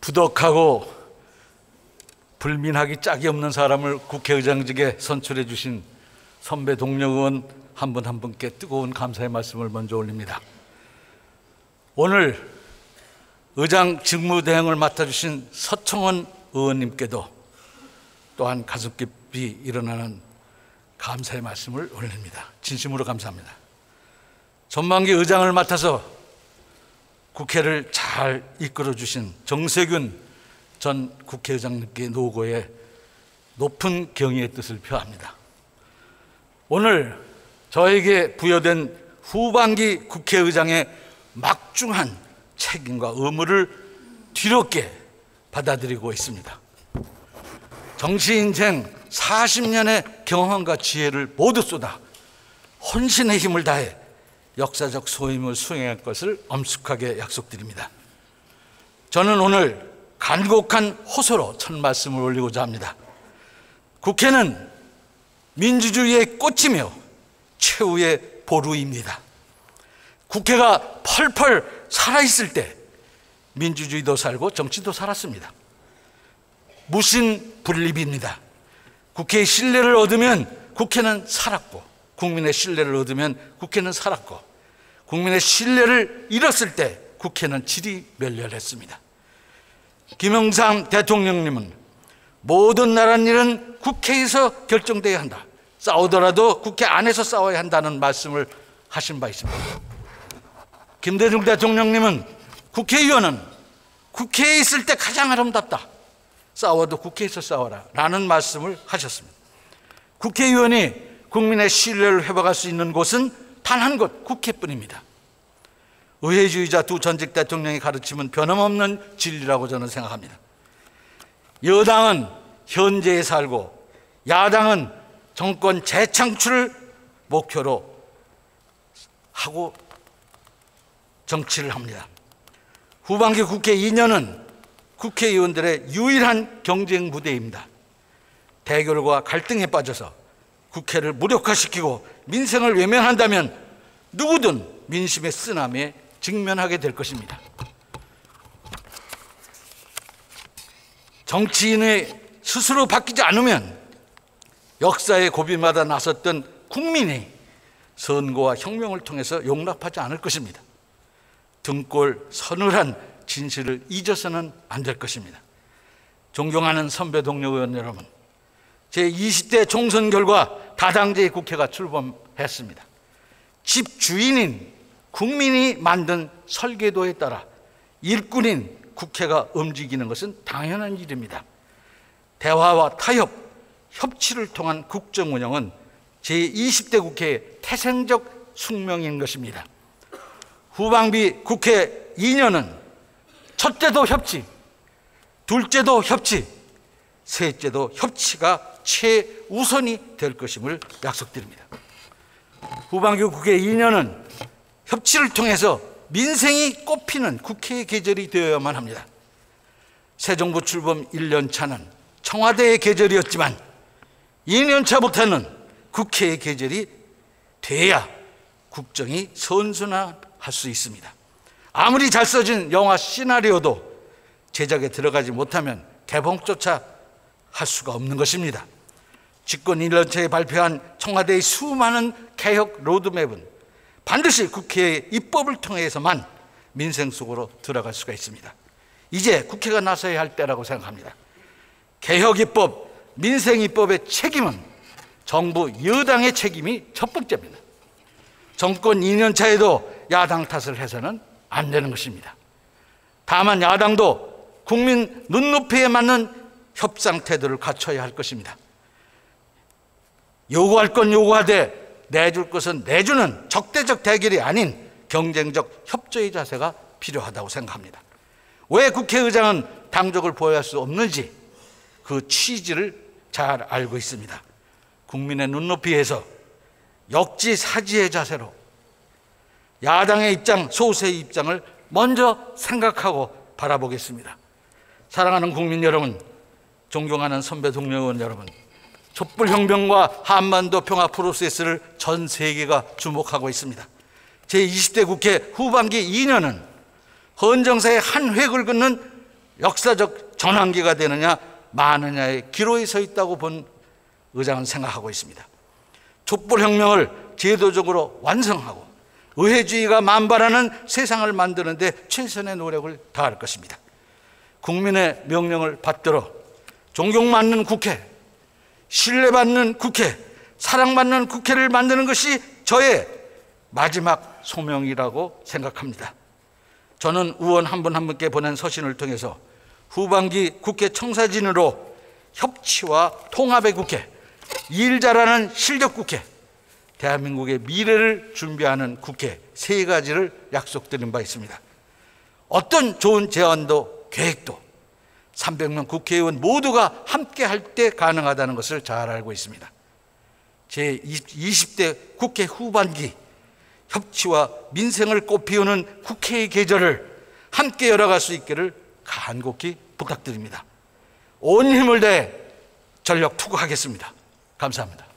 부덕하고 불민하기 짝이 없는 사람을 국회의장직에 선출해 주신 선배 동료 의원 한 분 한 분께 뜨거운 감사의 말씀을 먼저 올립니다. 오늘 의장 직무대행을 맡아주신 서청원 의원님께도 또한 가슴 깊이 일어나는 감사의 말씀을 올립니다. 진심으로 감사합니다. 전반기 의장을 맡아서 국회를 잘 이끌어 주신 정세균 전 국회의장님께 노고에 높은 경의의 뜻을 표합니다. 오늘 저에게 부여된 후반기 국회의장의 막중한 책임과 의무를 뒤롭게 받아들이고 있습니다. 정치 인생 40년의 경험과 지혜를 모두 쏟아 혼신의 힘을 다해 역사적 소임을 수행할 것을 엄숙하게 약속드립니다. 저는 오늘 간곡한 호소로 첫 말씀을 올리고자 합니다. 국회는 민주주의의 꽃이며 최후의 보루입니다. 국회가 펄펄 살아있을 때 민주주의도 살고 정치도 살았습니다. 무신분립입니다. 국회의 신뢰를 얻으면 국회는 살았고, 국민의 신뢰를 얻으면 국회는 살았고, 국민의 신뢰를 잃었을 때 국회는 지리멸렬했습니다. 김영삼 대통령님은 모든 나란 일은 국회에서 결정돼야 한다, 싸우더라도 국회 안에서 싸워야 한다는 말씀을 하신 바 있습니다. 김대중 대통령님은 국회의원은 국회에 있을 때 가장 아름답다, 싸워도 국회에서 싸워라 라는 말씀을 하셨습니다. 국회의원이 국민의 신뢰를 회복할 수 있는 곳은 단 한 곳, 국회뿐입니다. 의회주의자 두 전직 대통령의 가르침은 변함없는 진리라고 저는 생각합니다. 여당은 현재에 살고 야당은 정권 재창출을 목표로 하고 정치를 합니다. 후반기 국회 2년은 국회의원들의 유일한 경쟁 무대입니다. 대결과 갈등에 빠져서 국회를 무력화시키고 민생을 외면한다면 누구든 민심의 쓰나미에 직면하게 될 것입니다. 정치인이 스스로 바뀌지 않으면 역사의 고비마다 나섰던 국민이 선거와 혁명을 통해서 용납하지 않을 것입니다. 등골 서늘한 진실을 잊어서는 안 될 것입니다. 존경하는 선배 동료 의원 여러분, 제20대 총선 결과 다당제의 국회가 출범했습니다. 집주인인 국민이 만든 설계도에 따라 일꾼인 국회가 움직이는 것은 당연한 일입니다. 대화와 타협, 협치를 통한 국정 운영은 제20대 국회의 태생적 숙명인 것입니다. 후반기 국회 2년은 첫째도 협치, 둘째도 협치, 셋째도 협치가 최우선이 될 것임을 약속드립니다. 후반기 국회 2년은 협치를 통해서 민생이 꽃피는 국회의 계절이 되어야만 합니다. 새 정부 출범 1년 차는 청와대의 계절이었지만 2년 차부터는 국회의 계절이 돼야 국정이 선순환할 수 있습니다. 아무리 잘 써진 영화 시나리오도 제작에 들어가지 못하면 개봉조차 할 수가 없는 것입니다. 집권 1년 차에 발표한 청와대의 수많은 개혁 로드맵은 반드시 국회의 입법을 통해서만 민생 속으로 들어갈 수가 있습니다. 이제 국회가 나서야 할 때라고 생각합니다. 개혁 입법, 민생 입법의 책임은 정부 여당의 책임이 첫 번째입니다. 정권 2년 차에도 야당 탓을 해서는 안 되는 것입니다. 다만 야당도 국민 눈높이에 맞는 협상 태도를 갖춰야 할 것입니다. 요구할 건 요구하되 내줄 것은 내주는 적대적 대결이 아닌 경쟁적 협조의 자세가 필요하다고 생각합니다. 왜 국회의장은 당적을 보여할 수 없는지 그 취지를 잘 알고 있습니다. 국민의 눈높이에서 역지사지의 자세로 야당의 입장, 소수의 입장을 먼저 생각하고 바라보겠습니다. 사랑하는 국민 여러분, 존경하는 선배 동료 의원 여러분, 촛불혁명과 한반도 평화 프로세스를 전 세계가 주목하고 있습니다. 제20대 국회 후반기 2년은 헌정사의 한 획을 긋는 역사적 전환기가 되느냐 마느냐의 기로에 서 있다고 본 의장은 생각하고 있습니다. 촛불혁명을 제도적으로 완성하고 의회주의가 만발하는 세상을 만드는 데 최선의 노력을 다할 것입니다. 국민의 명령을 받들어 존경받는 국회, 신뢰받는 국회, 사랑받는 국회를 만드는 것이 저의 마지막 소명이라고 생각합니다. 저는 의원 한 분 한 분께 보낸 서신을 통해서 후반기 국회 청사진으로 협치와 통합의 국회, 일 잘하는 실력 국회, 대한민국의 미래를 준비하는 국회 세 가지를 약속드린 바 있습니다. 어떤 좋은 제안도 계획도 300명 국회의원 모두가 함께 할 때 가능하다는 것을 잘 알고 있습니다. 제 20대 국회 후반기 협치와 민생을 꽃피우는 국회의 계절을 함께 열어갈 수 있기를 간곡히 부탁드립니다. 온 힘을 다해 전력 투구하겠습니다. 감사합니다.